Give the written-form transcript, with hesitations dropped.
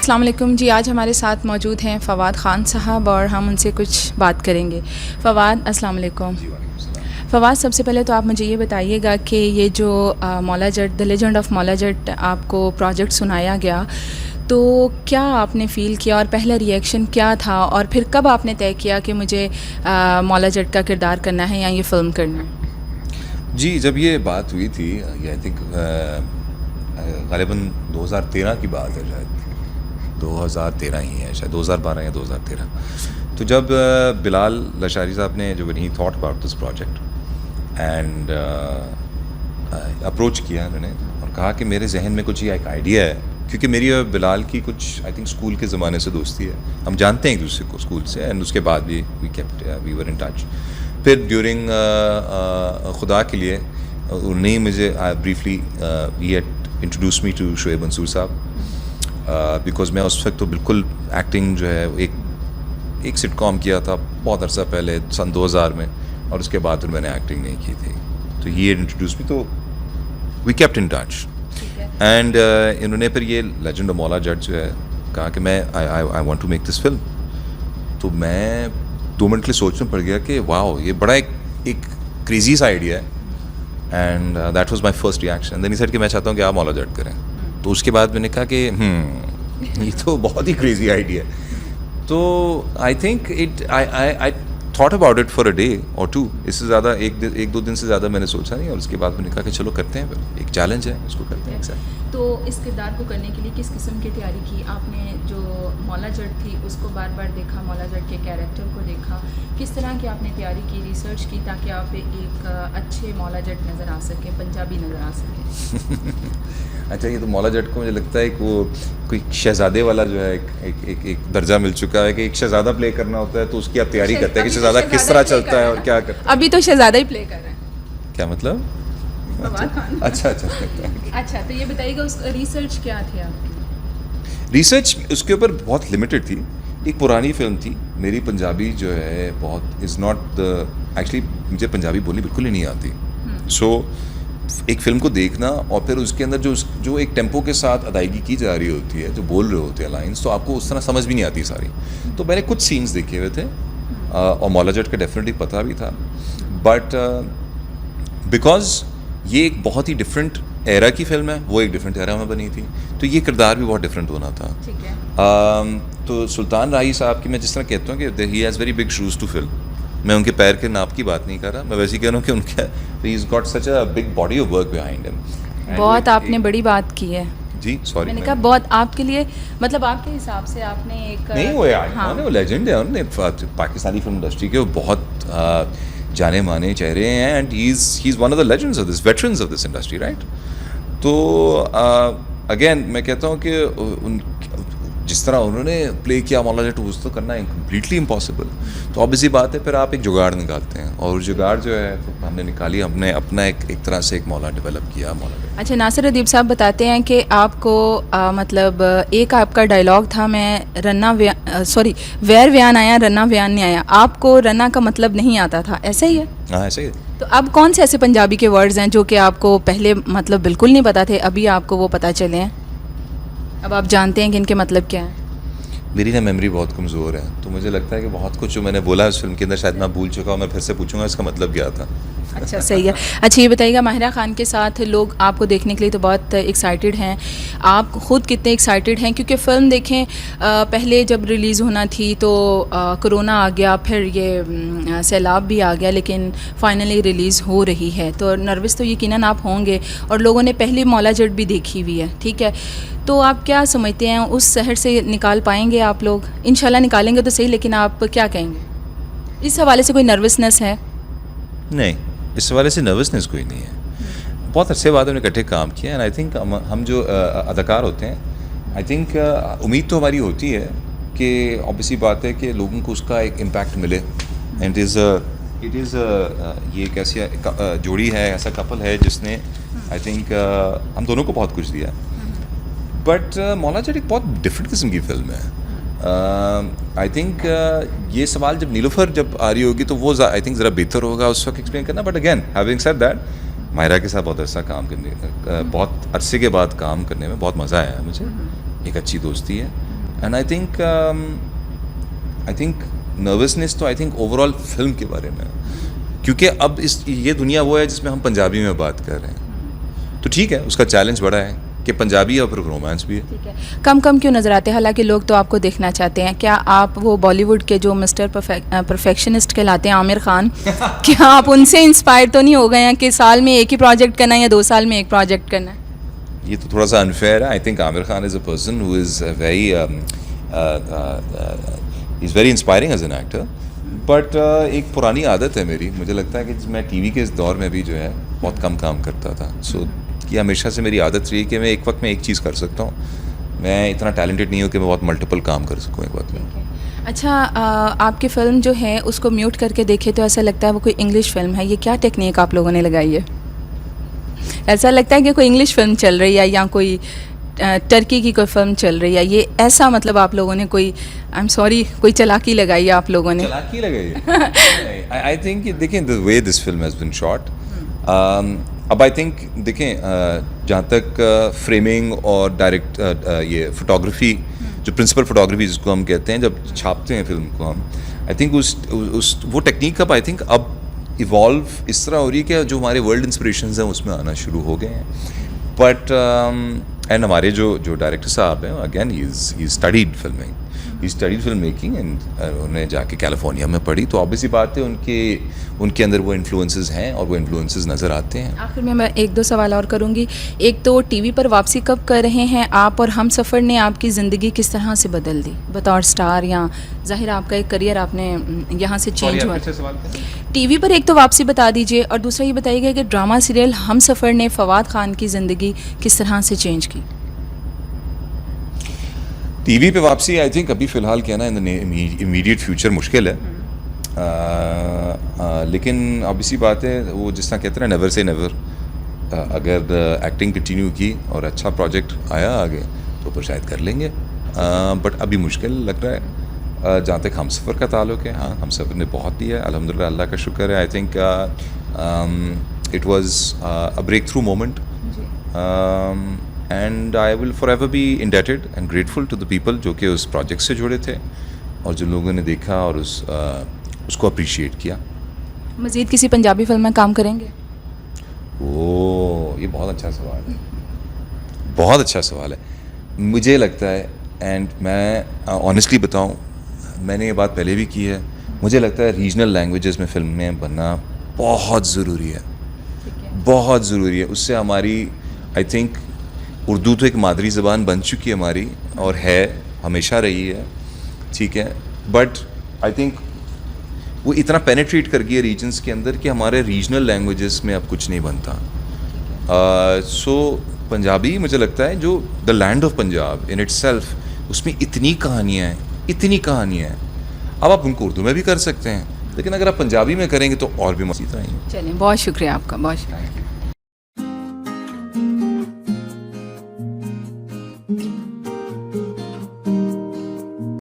अस्सलाम वालेकुम जी। आज हमारे साथ मौजूद हैं फ़वाद ख़ान साहब और हम उनसे कुछ बात करेंगे। फ़वाद, अस्सलाम वालेकुम। फ़वाद, सबसे पहले तो आप मुझे ये बताइएगा कि ये जो Maula Jatt the legend of Maula Jatt आपको प्रोजेक्ट सुनाया गया, तो क्या आपने फ़ील किया और पहला रिएक्शन क्या था, और फिर कब आपने तय किया कि मुझे मौला जट का किरदार करना है या ये फ़िल्म करना है? जी, जब ये बात हुई थी, ये आई थिंक ग़ालिबन 2013 की बात है, शायद 2013 ही है, शायद 2012 या 2013। तो जब बिलाल लशारी साहब ने जो ही thought about this project and approach किया उन्होंने और कहा कि मेरे जहन में कुछ ये एक आइडिया है, क्योंकि मेरी और बिलाल की कुछ आई थिंक स्कूल के ज़माने से दोस्ती है, हम जानते हैं एक दूसरे को स्कूल से, एंड उसके बाद भी वी वर इन टच। फिर ड्यूरिंग खुदा के लिए उन्हें ही मुझे ब्रीफली ही had introduce me to Shoaib Mansoor साहब, बिकॉज मैं उस वक्त तो बिल्कुल एक्टिंग जो है एक सिटकॉम किया था बहुत अरसा पहले सन 2000 में, और उसके बाद फिर मैंने एक्टिंग नहीं की थी। तो ही हैड इंट्रोड्यूस मी, तो we kept in touch. And इन्होंने फिर ये लेजेंड ऑफ मौला जट जो है कहा कि मैं I want to make this film. तो मैं 2 मिनट के लिए सोचने पड़ गया कि वाओ, ये बड़ा एक क्रेजी सा आइडिया है, and that was my first reaction. Then he said कि मैं चाहता हूँ कि आप मौला जट करें। तो उसके बाद मैंने कहा कि ये तो बहुत ही क्रेजी आइडिया है। तो I think I thought about it for a day और 2, इससे ज़्यादा एक दो दिन से ज़्यादा मैंने सोचा नहीं, और उसके बाद मैंने कहा कि चलो करते हैं, फिर एक चैलेंज है, इसको करते हैं। तो इस किरदार को करने के लिए किस किस्म की तैयारी की आपने? जो मौला जट थी उसको बार बार देखा, मौला जट के कैरेक्टर को देखा, किस तरह की आपने तैयारी की, रिसर्च की, ताकि आप एक अच्छे मौला जट नज़र आ सकें, पंजाबी नज़र आ सकें? अच्छा, ये तो मौला जट को मुझे लगता है कि वो कोई शहजादे वाला जो है एक दर्जा मिल चुका है कि एक शहजादा प्ले करना होता है, तो उसकी आप तैयारी करते हैं कि शहजादा किस तरह चलता है और क्या करता है। अभी तो शहजादा ही प्ले कर रहे हैं। क्या मतलब? अच्छा, तो ये बताइएगा उस रिसर्च क्या थी आपकी? रिसर्च उसके ऊपर बहुत लिमिटेड थी। एक पुरानी फिल्म थी मेरी, पंजाबी जो है बहुत इज़ नॉट द एक्चुअली, मुझे पंजाबी बोलनी बिल्कुल ही नहीं आती। सो एक फ़िल्म को देखना और फिर उसके अंदर जो एक टेम्पो के साथ अदायगी की जा रही होती है, जो बोल रहे होते हैं लाइन्स, तो आपको उस तरह समझ भी नहीं आती सारी। तो मैंने कुछ सीन्स देखे हुए थे और मौला जट का डेफिनेटली पता भी था, बट बिकॉज ये एक बहुत ही डिफरेंट एरा की फिल्म है, वो एक डिफरेंट एरा में बनी थी, तो ये किरदार भी बहुत डिफरेंट होना था। ठीक है। तो सुल्तान राही साहब की मैं जिस तरह कहता हूँ कि he has very big shoes to fill. मैं उनके पैर के नाप की बात नहीं कर रहा, मैं वैसे ही कह रहा हूँ कि उनका he is got such a big body of work behind him. बहुत आपने बड़ी बात की है जी, सॉरी, मैंने कहा बहुत आपके लिए, मतलब आपके हिसाब से आपने एक नहीं वो यार वो लेजेंड है, उन्होंने पाकिस्तानी फिल्म इंडस्ट्री के बहुत जाने माने चेहरे हैं, and he is one of the legends of this, veterans of this industry, right. तो अगेन मैं कहता हूँ कि जिस तरह उन्होंने प्ले किया मौला जट, उस तो करना कम्प्लीटली इम्पॉसिबल। तो ऑब्वियसली बात है, फिर आप एक जुगाड़ निकालते हैं, और जुगाड़ जो है तो हमने निकाली, हमने अपना एक तरह से एक मौला डेवलप किया, मौला जट। अच्छा, नासिर अदीब साहब बताते हैं कि आपको मतलब एक आपका डायलॉग था, मैं वैर व्यान आया रन्ना व्यान नहीं आया, आपको रन्ना का मतलब नहीं आता था, ऐसा ही है? हाँ, ऐसा ही है। तो अब कौन से ऐसे पंजाबी के वर्ड्स हैं जो कि आपको पहले मतलब बिल्कुल नहीं पता थे, अभी आपको वो पता चले हैं, अब आप जानते हैं कि इनके मतलब क्या है? मेरी ना मेमोरी बहुत कमज़ोर है, तो मुझे लगता है कि बहुत कुछ जो मैंने बोला उस फिल्म के अंदर शायद मैं भूल चुका हूँ, मैं फिर से पूछूंगा इसका मतलब क्या था। अच्छा, सही है। अच्छा, ये बताइएगा, माहिरा खान के साथ लोग आपको देखने के लिए तो बहुत एक्साइटेड हैं, आप ख़ुद कितने एक्साइटेड हैं? क्योंकि फ़िल्म देखें, पहले जब रिलीज़ होना थी तो कोरोना आ गया, फिर ये सैलाब भी आ गया, लेकिन फ़ाइनली रिलीज़ हो रही है, तो नर्वस तो यकीनन आप होंगे, और लोगों ने पहली मौला जट भी देखी हुई है, ठीक है। तो आप क्या समझते हैं, उस शहर से निकाल पाएंगे आप लोग? इंशाल्लाह निकालेंगे तो सही, लेकिन आप क्या कहेंगे, इस हवाले से कोई नर्वसनेस है? नहीं, इस हवाले से नर्वसनेस कोई नहीं है। बहुत अच्छे बाद हमने इकट्ठे काम किया, एंड आई थिंक हम जो अदाकार होते हैं, आई थिंक उम्मीद तो हमारी होती है कि ऑब्वियसली बात है कि लोगों को उसका एक इम्पैक्ट मिले, एंड इट इज़ ये एक ऐसी जोड़ी है, ऐसा कपल है जिसने आई थिंक हम दोनों को बहुत कुछ दिया। बट मौला जट एक बहुत डिफरेंट किस्म की फ़िल्म है। आई थिंक ये सवाल जब नीलोफर जब आ रही होगी तो वो आई थिंक ज़रा बेहतर होगा उस वक्त एक्सप्लेन करना। But again having said that, Myra के साथ बहुत अरसे के बाद काम करने में बहुत मज़ा आया मुझे। एक अच्छी दोस्ती है, एंड आई थिंक नर्वसनेस तो आई थिंक ओवरऑल फिल्म के बारे में, क्योंकि अब ये दुनिया वो है जिसमें हम पंजाबी में बात कर रहे हैं, तो ठीक है, उसका चैलेंज बड़ा है कि पंजाबी है और फिर रोमांस भी है। ठीक है, कम क्यों नज़र आते हैं? हालांकि लोग तो आपको देखना चाहते हैं। क्या आप वो बॉलीवुड के जो मिस्टर परफेक्शनिस्ट कहलाते हैं आमिर खान, क्या आप उनसे इंस्पायर तो नहीं हो गए हैं कि साल में एक ही प्रोजेक्ट करना है या 2 साल में एक प्रोजेक्ट करना है? ये तो थोड़ा सा अनफेयर है। I think Aamir Khan is a person who is very inspiring as an actor, but एक पुरानी आदत है मेरी, मुझे लगता है कि मैं टीवी के इस दौर में भी जो है बहुत कम काम करता था। सो ये हमेशा से मेरी आदत रही है कि मैं एक वक्त में एक चीज़ कर सकता हूँ। मैं इतना टैलेंटेड नहीं हूँ कि मैं बहुत मल्टीपल काम कर सकूँ एक वक्त में। अच्छा, आपकी फ़िल्म जो है उसको म्यूट करके देखे तो ऐसा लगता है वो कोई इंग्लिश फ़िल्म है। ये क्या टेक्निक आप लोगों ने लगाई है? ऐसा लगता है कि कोई इंग्लिश फ़िल्म चल रही है या कोई टर्की की कोई फिल्म चल रही है। ये ऐसा मतलब आप लोगों ने कोई, आई एम सॉरी, कोई चालाकी लगाई है आप लोगों ने? चालाकी लगाई है? आई थिंक देखें the way this film has been shot, अब आई थिंक देखें जहाँ तक फ्रेमिंग और डायरेक्ट ये फोटोग्राफी, जो प्रिंसिपल फोटोग्राफी जिसको हम कहते हैं, जब छापते हैं फिल्म को हम, आई थिंक उस वो टेक्निक अब आई थिंक अब इवॉल्व इस तरह हो रही है कि जो हमारे वर्ल्ड इंस्पिरेशंस हैं उसमें आना शुरू हो गए हैं। बट एंड हमारे जो डायरेक्टर साहब हैं, again he studied filming, he studied film making, and उन्होंने जाके कैलिफोर्निया में पढ़ी, तो ऑब्वियसली बात है उनके अंदर वो इन्फ्लुएंसेस हैं और वो इन्फ्लुएंसेस नज़र आते हैं। आखिर में मैं 1-2 सवाल और करूँगी। एक तो टीवी पर वापसी कब कर रहे हैं आप, और हमसफ़र ने आपकी ज़िंदगी किस तरह से बदल दी बतौर स्टार? या ज़ाहिर आपका एक करियर आपने यहाँ से चेंज हुआ। टीवी पर एक तो वापसी बता दीजिए, और दूसरा ये बताइएगा कि ड्रामा सीरियल हमसफ़र ने फवाद खान की ज़िंदगी किस तरह से चेंज की? टीवी पे वापसी आई थिंक अभी फ़िलहाल कहना इन द इमीडिएट फ्यूचर मुश्किल है, लेकिन ऑब्वियसली बात है वो जिस तरह कहते हैं नेवर से नेवर, अगर एक्टिंग कंटिन्यू की और अच्छा प्रोजेक्ट आया आगे तो फिर शायद कर लेंगे, बट अभी मुश्किल लग रहा है। जहाँ तक हमसफ़र का ताल्लुक़ है, हाँ, हमसफ़र ने बहुत दिया है, अल्हम्दुलिल्लाह, अल्लाह का शुक्र है। I think it was a breakthrough moment, and I will forever be indebted and grateful to the people जो कि उस प्रोजेक्ट से जुड़े थे और जो लोगों ने देखा और उसको अप्रिशिएट किया। मज़ीद किसी पंजाबी फिल्म में काम करेंगे? ये बहुत अच्छा सवाल है, बहुत अच्छा सवाल है। मुझे लगता है, एंड मैं ऑनेस्टली बताऊं, मैंने ये बात पहले भी की है, मुझे लगता है रीजनल लैंग्वेजेस में फिल्में बनना बहुत ज़रूरी है, बहुत ज़रूरी है। उससे हमारी, आई थिंक उर्दू तो एक मादरी ज़बान बन चुकी है हमारी, और है, हमेशा रही है, ठीक है, बट आई थिंक वो इतना पेनिट्रेट कर गई है रीजन्स के अंदर कि हमारे रीजनल लैंग्वेजेस में अब कुछ नहीं बनता। सो पंजाबी मुझे लगता है जो the land of Punjab in itself, उसमें इतनी कहानियाँ हैं, इतनी कहानियाँ हैं। अब आप उनको उर्दू में भी कर सकते हैं, लेकिन अगर आप पंजाबी में करेंगे तो और भी मज़ीद आएंगे। चलिए, बहुत शुक्रिया आपका, बहुत शुक्रिया।